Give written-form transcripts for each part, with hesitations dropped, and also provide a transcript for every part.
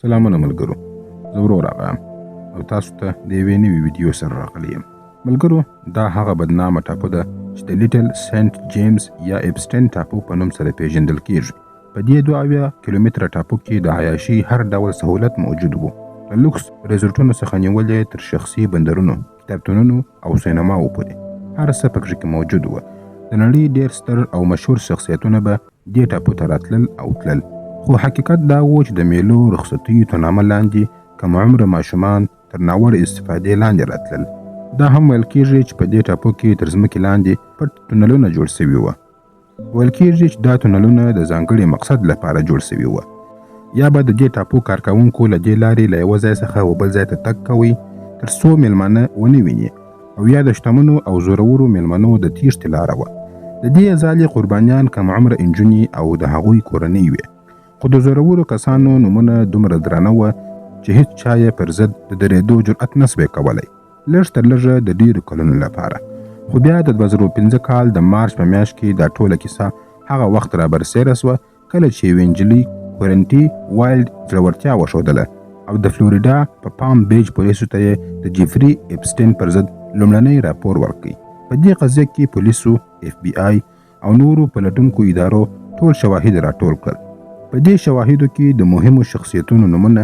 سلامونه ملګرو، زه ورور راغلم او تاسو ته د یوې نوې ویډیو سره راغلی یم. ملګرو، دا هغه بدنامه ټاپو ده چې د لیټل سینټ جیمز یا اپسټین ټاپو په نوم سره پیژندل کیږي. په دې 72 کیلومتره ټاپو کې د عیاشي هر ډول سهولت موجود وو، له لوکس ریزورټونو څخه نیولې تر شخصي بندرونو، کتابتونونو او سینماو پورې هر څه پکې موجود وو. د نړۍ ډېر ستر او مشهور شخصیتونه به دې ټاپو ته راتلل او تلل، خو حقیقت دا و چې د میلو رخصتیو تر نامه لاندې کم عمره ماشومان تر ناوړه استفادې لاندې راتلل. دا هم ویل کېږي چې په دې ټاپو کې تر ځمکې لاندې پټ تونلونه جوړ شوي وو. ویل کېږي چې دا تونلونه د ځانګړي مقصد لپاره جوړ شوي وو، یا به د دې ټاپو کارکوونکو له دې لارې له یوه ځای څخه بل ځای ته تګ کوي تر څو میلمانه ونه ویني، او یا د شتمنو او زورورو میلمنو د تیښتې لاره وه. د دې ځالې قربانیان کم عمره انجونې او د هغوی کورنۍ وې، خو د زورورو کسانو نومونه دومره درانه وه چې هیڅ چا یې پر ضد د درېدو جرأت نسوی کولی، لږ تر لږه د ډېرو کلونو لپاره. خو بیا د 2015 کال د مارچ په میاشت کې دا ټوله کیسه هغه وخت را برسېره سوه کله چې یوې نجلۍ کورنټي وایلډ زړورتیا وښودله او د فلوریډا په پام بیچ پولیسو ته یې د جیفري اپسټین پر ضد لومړنی راپور ورکړ. په دې قضیه کې پولیسو، FBI او نورو پلټونکو ادارو ټول شواهد راټول کړل. په دې شواهدو کې د مهمو شخصیتونو نومونه،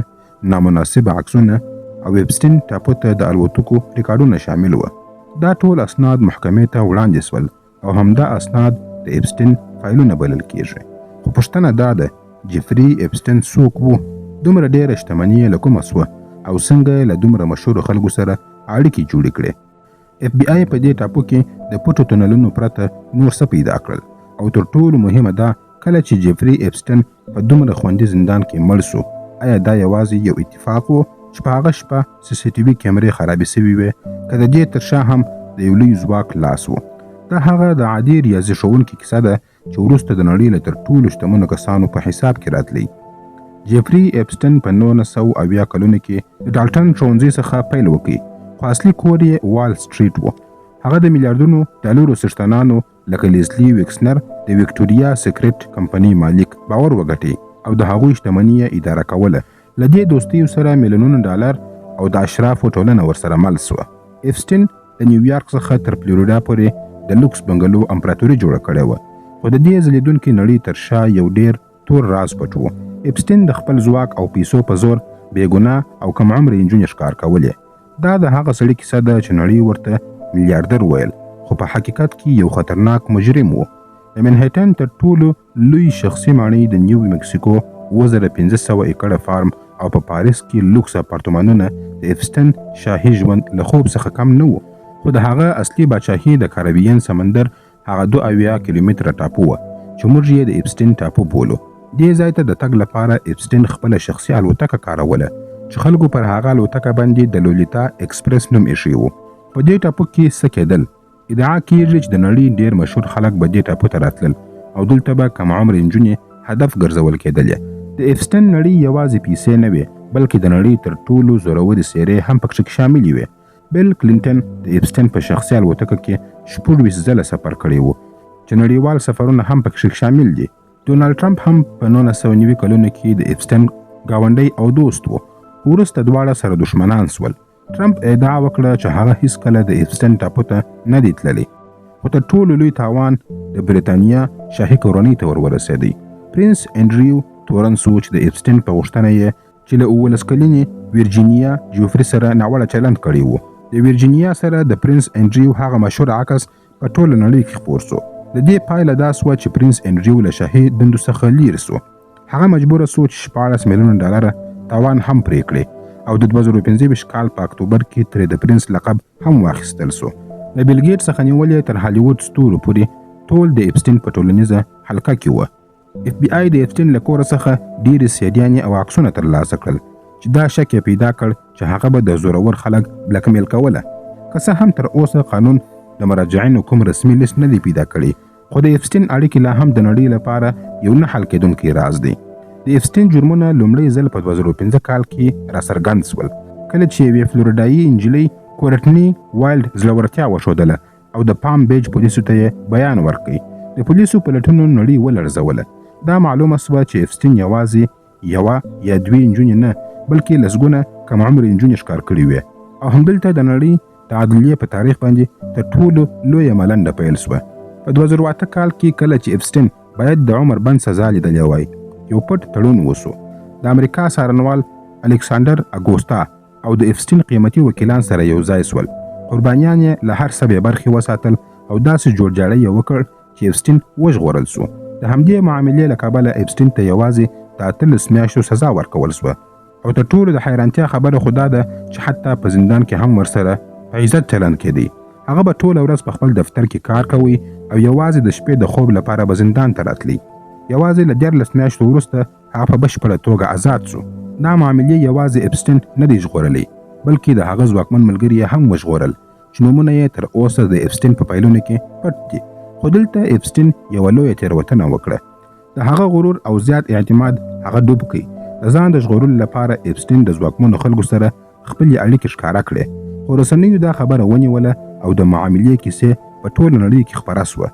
نامناسب عکسونه او اپسټین ټاپو ته د الوتکو ریکارډونه شامل وو. دا ټول اسناد محکمې ته وړاندې سول او همدا اسناد د اپسټین فایلونه بلل کېږي. خو پوښتنه دا ده، جیفري اپسټین څوک و؟ دومره ډېره شتمني یې له کومه سوه او څنګه یې له دومره مشهورو خلکو سره اړیکې جوړې کړې؟ FBI په دې ټاپو کې د پټو تونلونو پرته نور څه پیدا کړل؟ او تر ټولو مهمه دا، کله چې جیفري اپسټین په دومره خوندي زندان کې مړ سو، آیا دا یوازې یو اتفاق و چې په هغه شپه CCTV کیمرې خرابې سوي وې، که د دې تر شا هم د یو لوی ځواک لاس و؟ دا هغه د عادي ریاضي ښوونکي کیسه ده چې وروسته د نړۍ له تر ټولو شتمنو کسانو په حساب کې راتلی. جیفري اپسټین په 1970 کلونو کې د ډالټن ښوونځي څخه پیل وکړ، خو اصلي کور یې وال سټریټ و. هغه د میلیارډونو ډالرو څښتنانو لکه لیزلی ویکسنر د ویکټوریا سیکرټ کمپنۍ مالک باور وګټي او د هغوی شتمني یې اداره کوله. له دې دوستیو سره میلیونونو ډالر او د اشرافو ټولنه ورسره مل سوه. اپسټین د نیویارک څخه تر فلوریډا پورې د لوکس بنګلو امپراتوري جوړه کړې وه، خو د دې ځلېدونکې نړۍ تر شا یو ډېر تور راز پټ و. اپسټین د خپل ځواک او پیسو په زور بېګناه او کم عمره نجونې ښکار کولې. دا د هغه سړي کیسه ده چې نړۍ ورته میلیارډر ویل، خو په حقیقت کې یو خطرناک مجرم و. د منهټن تر ټولو لوی شخصي ماڼۍ د نیو مکسیکو 2500 ایکړه فارم او په پاریس کې لوکس اپارتمانونه د اپسټین شاهي ژوند له خوب څخه کم نه و. خو د هغه اصلي باچاهي د کاریبین سمندر هغه 72 کیلومتره ټاپو وه چې موږ یې د اپسټین ټاپو بولو. دې ځای ته د تګ لپاره اپسټین خپله شخصي الوتکه کاروله چې خلکو پر هغه الوتکه باندې د لولیتا ایکسپریس نوم ایښی و. په دې ټاپو کې څه کېدل؟ ادعا کېږي چې د نړۍ ډېر مشهور خلک به دې ټاپو ته راتلل او دلته به کم عمره نجونې هدف ګرځول کېدلې. د اپسټین نړۍ یوازې پیسې نه وې، بلکې د نړۍ تر ټولو زورورې څېرې هم پکې شاملې وې. بیل کلینټن د اپسټین په شخصي الوتکه کې 24 ځله سفر کړی و چې نړیوال سفرونه هم پکې شامل دي. ډونالډ ټرمپ هم په 1990 کلونو کې د اپسټین ګاونډی او دوست و، وروسته دواړه سره دښمنان سول. ټرمپ ادعا وکړه چې هغه هیڅکله د اپسټین ټاپو ته نه دی تللی، خو تر ټولو لوی تاوان د بریتانیا شاهي کورنۍ ته ورسېدی. پرنس انډریو تورنس و چې د اپسټین په غوښتنه یې چې له 19 کلنې ویرجینیا جوفري سره ناوړه چلند کړی و. د ویرجینیا سره د پرنس انډریو هغه مشهور عکس په ټوله نړۍ کې خپور سو. د دې پایله دا سوه چې پرنس انډریو له شاهي دندو څخه لیر سو. هغه مجبوره سو چې 14 میلیونه ډالره تاوان هم پرې کړي او د 2015 کال په اکتوبر کې ترې د پرنس لقب هم واخیستل سو. له بیل ګیټس څخه نیولې تر هالیوډ ستورو پورې ټول د اپسټین په ټولنیزه حلقه کې وه. FBI د اپسټین له کوره څخه ډېرې سیډیانې او عکسونه ترلاسه کړل چې دا شک یې پیدا کړ چې هغه به د زورور خلک بلکمیل کوله. که څه هم تر اوسه قانون د مراجعینو کوم رسمي لیست نه دی پیدا کړی، خو د اپسټین اړیکې لا هم د نړۍ لپاره یو نه حل کېدونکی راز دی. د اپسټین جرمونه لومړی ځل په 2015 کال کې راڅرګند سول کله چې یوې فلوریډایي نجلۍ کورټني وایلډ زړورتیا وښودله او د پام بیچ پولیسو ته یې بیان ورکړ. د پولیسو پلټنو نړۍ ولړزوله. دا معلومه سوه چې اپسټین یوازې یوه یا دوې نجونې نه بلکې لسګونه کم عمر نجونې ښکار کړي وې او همدلته د نړۍ د عدلیې په تاریخ باندې تر ټولو لویه ملنډه پیل شوه. په 2008 کال کې کله چې اپسټین باید د عمر بند سزا لیدلی وای یو پټ تړون وسو. د امریکا څارنوال الکساندر اګوستا او د اپسټین قیمتي وکیلان سره یو ځای سول. قربانیان یې له هر څه بې برخې وساتل او داسې جوړجاړی یې وکړ چې اپسټین وژغورل سو. د همدې معاملې له کبله اپسټین ته یوازې د 18 میاشتو سزا ورکول سوه او تر ټولو د حیرانتیا خبره خو دا ده چې حتی په زندان کې هم ورسره په عزت چلند کېدی. هغه به ټوله ورځ په خپل دفتر کې کار کوي او یوازې د شپې د خوب لپاره به زندان ته راتلی. یوازې له 14 میاشتو وروسته هغه په بشپړه توګه آزاد سو. دا معاملې یوازې اپسټین نه دی ژغورلی بلکې د هغه ځواکمن ملګري یې هم وژغورل چې نومونه یې تر اوسه د اپسټین په فایلونو کې پټ دي. خو دلته اپسټین یوه لویه تېروتنه وکړه. د هغه غرور او زیات اعتماد هغه ډوب کړي. د ځان د ژغورلو لپاره اپسټین د ځواکمنو خلکو سره خپلې اړیکې ښکاره کړې خو رسنیو دا خبره ونیوله او د معاملې کیسې په ټوله نړۍ کې خپره سوه.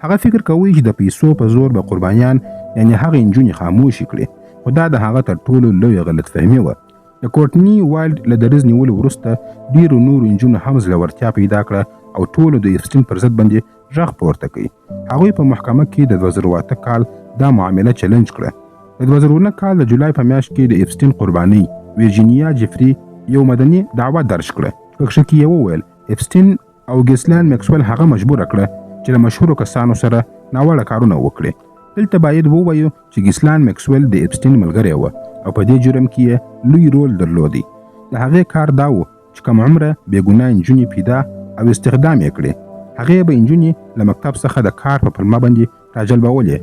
هغه فکر کوي چې د پیسو په زور به قربانیان یعنې هغې نجونې خاموشي کړي خو دا د هغه تر ټولو لویه غلطفهمي وه. د کورټني وایلډ له دریځ نیولو وروسته ډېرو نورو نجونو هم زړورتیا پیدا کړه او ټولو د اپسټین پر ضد باندې غږ پورته کړي. هغوی په محکمه کې د 2008 کال دا معامله چلنج کړه. د 2009 کال د جولای په میاشت کې د اپسټین قرباني ویرجینیا جفري یو مدني دعوه درج کړه. پکښې کې یې وویل اپسټین او ګیسلان میکسویل هغه مجبوره کړه چې له مشهورو کسانو سره ناوړه کارونه وکړي. دلته باید ووایو چې ګیسلان میکسویل د اپسټین ملګری و او په دې جرم کې یې لوی رول درلودی. د هغې کار دا و چې کم عمره بېګناه نجونې پیدا او استخدام یې کړې. هغې به نجونې له مکتب څخه د کار په پلمه باندې راجلبولې.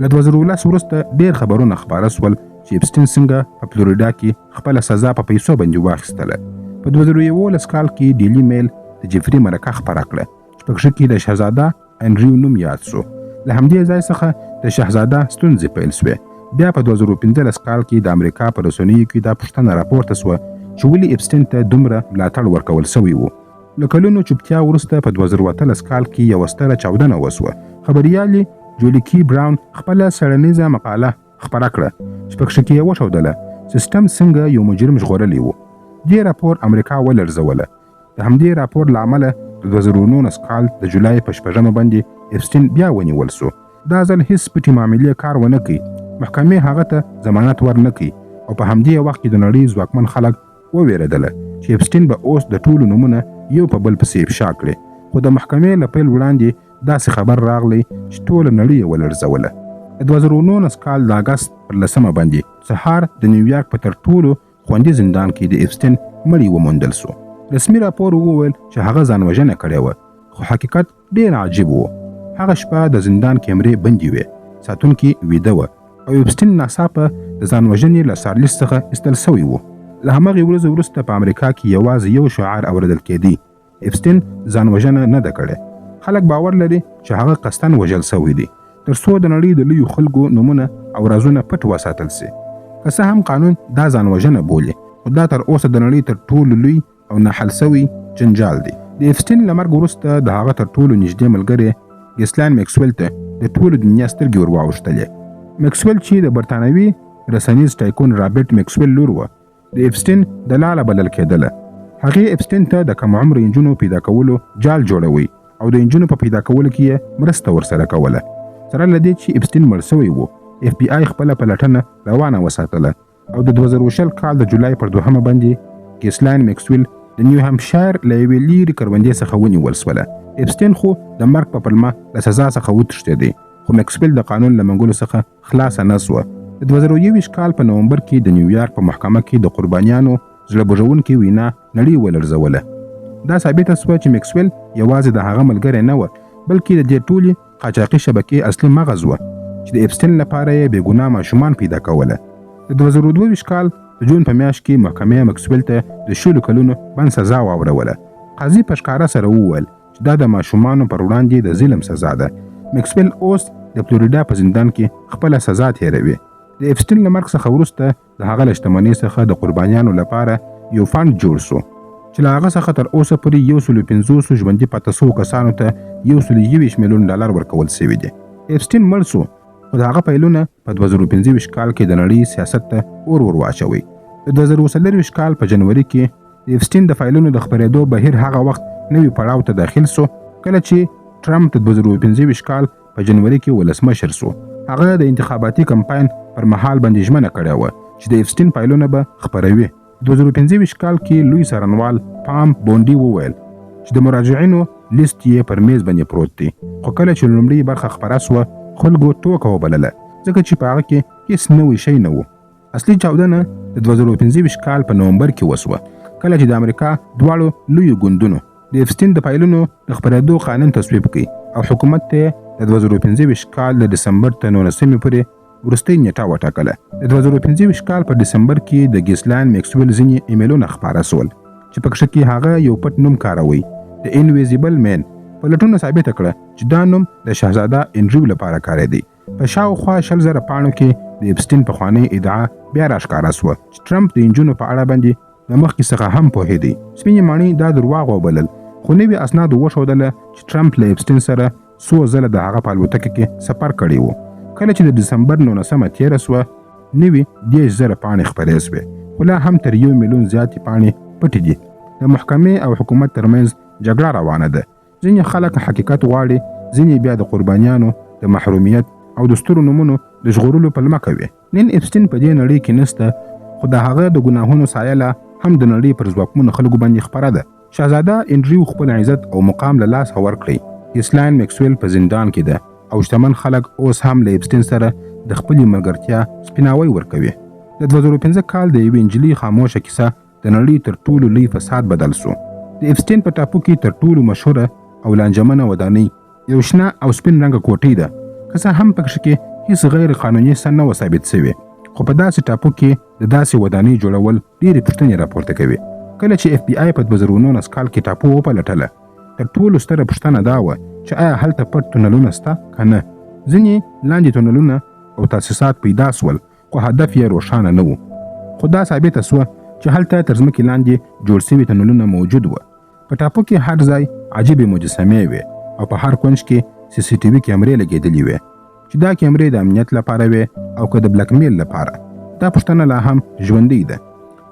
له 2010 وروسته ډېر خبرونه خپاره سول چې اپسټین څنګه په فلوریډا کې خپله سزا په پیسو باندې واخیستله. په 2011 کال کې ډیلی میل د جفري مرکه خپره کړه چې پکښې کې د شهزاده انډریو نوم یاد سو. له همدې ځای څخه د شهزاده ستونزې پیل سوې. بیا په 2015 کال کې د امریکا په رسنیو کې دا پوښتنه راپورته سوه چې ولې اپسټین ته دومره ملاتړ ورکول سوی و. له کلونو چوپتیا وروسته په 2018 کال کې یوه ستره چاودنه وسوه. خبریالې جولیکی براون خپله څېړنیزه مقاله خپره کړه چې پکښې کې یې وښودله سیسټم څنګه یو مجرم ژغورلی و. دې راپور امریکا ولړزوله. د همدې راپور له امله د 2019 کال د جولای په 6 باندې اپسټین بیا ونیول سو. دا ځل هیڅ پټې معاملې کار ونه کوي. محکمې هغه ته ضمانت ورنه کوي او په همدې وخت کې د نړۍ ځواکمن خلک وویرېدله چې اپسټین به اوس د ټولو نومونه یو په بل پسې افشا کړي. خو د محکمې له پیل وړاندې داسې خبر راغلی چې ټوله نړۍ یې ولړزوله. د 2019 کال د اګست پر 10 باندې سهار د نیویارک په تر ټولو خوندي زندان کې د اپسټین مړی وموندل سو. رسمي راپور وویل چې هغه ځان وژنه کړې وه خو حقیقت ډېر عجیب و. هغه شپه د زندان کیمرې بندې وې. ساتونکي ویده وه او اپسټین ناڅاپه د ځان وژنې له سارلیس څخه ایستل سوی و. له همغې ورځې وروسته په امریکا کې یوازې یو شعار اورېدل کېدی اپسټین ځان وژنه نه ده کړې. خلک باور لري چې هغه قصداً وژل سوی دی تر څو د نړۍ د لویو خلکو نومونه او رازونه پټ وساتل سي. که څه هم قانون دا ځان وژنه بولي خو دا تر اوسه د نړۍ تر ټولو لوی او نه حل سوی جنجال دی. د اپسټین له مرګ وروسته د هغه تر ټولو نږدې ملګری ګیسلان میکسویل ته د ټولو دنیا سترګې ور واوښتلې. میکسویل چې د برتانوي رسنیز ټایکون رابرټ میکسویل لور وه د اپسټین دلاله بلل کېدله. هغې اپسټین ته د کم عمر نجونو پیدا کولو جال جوړوي او د نجونو په پیدا کولو کې یې مرسته ورسره کوله. سره له دې چې اپسټین مړ سوی و اف بی آی خپله پلټنه روانه وساتله او د 2020 کال د جولای پر 2 باندې ګیسلان میکسویل د نیو همشایر له یوې لیرې کروندې څخه ونیول سوله. اپسټین خو د مرګ په پلمه له سزا څخه وتښتېدی خو میکسویل د قانون له منګولو څخه خلاصه نه سوه. د 2021 کال په نومبر کې د نیویارک په محکمه کې د قربانیانو زړه بوژونکې وینا نړۍ ولړزوله. دا ثابته سوه چې میکسویل یوازې د هغه ملګری نه و بلکې د دې ټولې قاچاقي شبکې اصلي مغز و چې د اپسټین لپاره یې بېګناه ماشومان پیدا کوله. د 2022 کال د جون په میاشت کې محکمې میکسویل ته د 10 کلونو بند سزا واوروله. قاضي په ښکاره سره وویل چې دا د ماشومانو پر وړاندې د ظلم سزا ده. میکسویل اوس د فلوریډا په زندان کې خپله سزا تېروي. د اپسټین له مرګ څخه وروسته د هغه له شتمنۍ څخه د قربانیانو لپاره یو فنډ جوړ سو چې له هغه څخه تر اوسه پورې 150 ژوندي پاتې سوو کسانو ته $121 میلیون ورکول سوي دي. اپسټین مړ سو خو د هغه فایلونه په 2025 کال کې د نړۍ سیاست ته اور واچوي. د 2024 کال په جنوري کې د ایپسټین د فایلونو د خپرېدو بهیر هغه وخت نوي پړاو ته داخل سو کله چې ټرمپ د 2025 کال په جنوري کې ولسمشر سو. هغه د انتخاباتي کمپاین پر مهال باندې ژمنه کړې وه چې د ایپسټین فایلونه به خپروي. 2025 کال کې لوی څارنوال پام بونډي وویل چې د مراجعینو لیست یې پر میز باندې پروت دی. خو کله چې لومړی برخه خپره سوه خلکو ټوکه وبلله ځکه چې په هغه کې هیڅ نوی شی نه و. اصلي چاودنه د 2025 کال په نومبر کې وسوه کله چې د امریکا دواړو لویو ګوندونو د ایپسټین د فایلونو د خپرېدو قانون تصویب کړي او حکومت ته د 2025 کال د ډسمبر تر 19 پورې وروستۍ نیټه وټاکله. د 2025 کال په ډسمبر کې د ګیسلاین میکسویل ځینې ایمیلونه خپاره سول چې په کې هغه یو پټ نوم کاروي د انویزیبل مین. پلټونو ثابته کړه چې دا نوم د شهزاده انډریو لپاره کارېدی. په شاوخوا 100,000 پاڼو کې د ایپسټین پخوانۍ ادعا بیا راښکاره سوه چې ټرمپ د نجونو په اړه باندې د مخکې څخه هم پوهېدی. سپینې ماڼۍ دا درواغ وبلل خو نوي اسنادو وښودله چې ټرمپ له ایپسټین سره څو ځله د هغه په الوتکه کې سفر کړی و. کله چې د ډسمبر 19 تېره سوه نوي 10,000 پاڼې خپرې سوې خو لا هم تر 1 میلیون زیاتې پاڼې پټې دي. د محکمې او حکومت ترمنځ جګړه روانه ده. ځینې خلک حقیقت غواړي ځینې بیا د قربانیانو د محرومیت او د سترو نومونو د ژغورلو پلمه کوي. نن ایپسټین په دې نړۍ کې نسته خو د هغه د ګناهونو سایه لا هم د نړۍ پر ځواکمنو خلکو باندې خپره ده. شهزاده انډریو خپل عزت او مقام له لاسه ورکړی. ګیسلاین میکسویل په زندان کې ده او شتمن خلک اوس هم له ایپسټین سره د خپلې ملګرتیا سپیناوی ورکوي. د 2015 کال د یوې نجلۍ خاموشه کیسه د نړۍ تر ټولو لوی فساد بدل سو. د ایپسټین په ټاپو کې تر ټولو مشهوره او لانجمنه ودانۍ یو شنه او سپین رنګه کوټۍ ده که څه هم پکې کې هیڅ غیر قانوني څه نه و ثابت سوی. خو په داسې ټاپو کې د داسې ودانۍ جوړول ډېرې پوښتنې راپورته کوي. کله چې اف بی آی په 2019 کال کې ټاپو وپلټله تر ټولو ستره پوښتنه دا وه چې آیا هلته پټ تونلونه شته که نه. ځینې لاندې تونلونه او تاسیسات پیدا سول خو هدف یې روښانه نه و. خو دا ثابته سوه چې هلته تر ځمکې لاندې جوړ سوي تونلونه موجود وه. په ټاپو کې هر ځای عجیبې مجسمې وې او په هر کونج کې سی سی ټي وي کیمرې لګېدلې وې چې دا کیمرې د امنیت لپاره وې او که د بلک میل لپاره. دا پوښتنه لا هم ژوندۍ ده.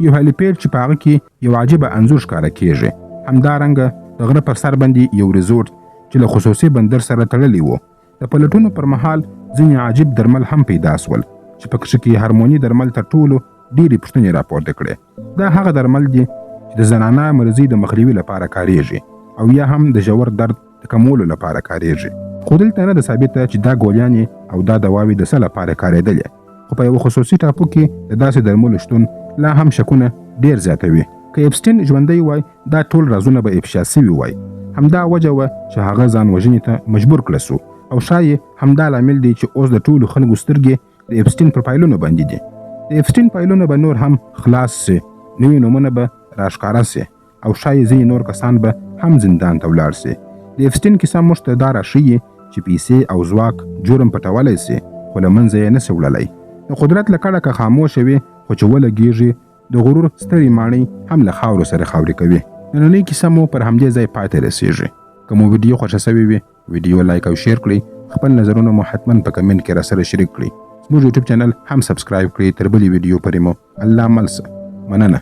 یو هلیپیډ چې په هغه کې یو عجیبه انځور ښکاره کېږي. همدارنګه د غره پر سر باندې یو ریزورټ چې له خصوصي بندر سره تړلی و. د پلټونو پر مهال ځینې عجیب درمل هم پیدا سول چې په کې هارموني درمل تر ټولو ډېرې پوښتنې راپورته کړې. دا هغه درمل دي چې د زنانه مرضي د مخنیوي لپاره کاریږي او یا هم د ژور درد د کمولو لپاره کاریږي. خو دلته نه ده ثابته چې دا ګولیانې او دا دواوې د څه لپاره کارېدلې. خو په یو خصوصي ټاپو کې د داسې درملو شتون لا هم شکونه ډېر زیاتوي. که ایپسټین ژوندی وای دا ټول رازونه به افشا سوي وای. همدا وجه وه چې هغه ځان وژنې ته مجبور کړه سو او شاید همدا لامل دی چې اوس د ټولو خلکو سترګې د ایپسټین پر فایلونو باندې دي. د ایپسټین فایلونه به نور هم خلاص سي، نوي نومونه به راښکاره سي او شاید ځینې نور کسان به هم زندان ته ولاړ سي. د ایپسټین کیسه موږ ته دا راښیي چې پیسې او ځواک جرم پټولی سي خو له منځه یې نسي وړلی. د قدرت له کړه که خاموشه وي خو چې ولګېږي د غرور سترې ماڼۍ هم له خاورو سره خاورې کوي. نننۍ کیسه مو پر همدې ځای پای ته رسېږي. که مو ویډیو خوښه سوې وي ویډیو لایک او شیر کړئ. خپل نظرونه مو حتما په کمنټ کې راسره شریک کړئ. زموږ یوټیوب چینل هم سبسکرایب کړئ. تر بلې ویډیو پورې مو الله مل شه. مننه.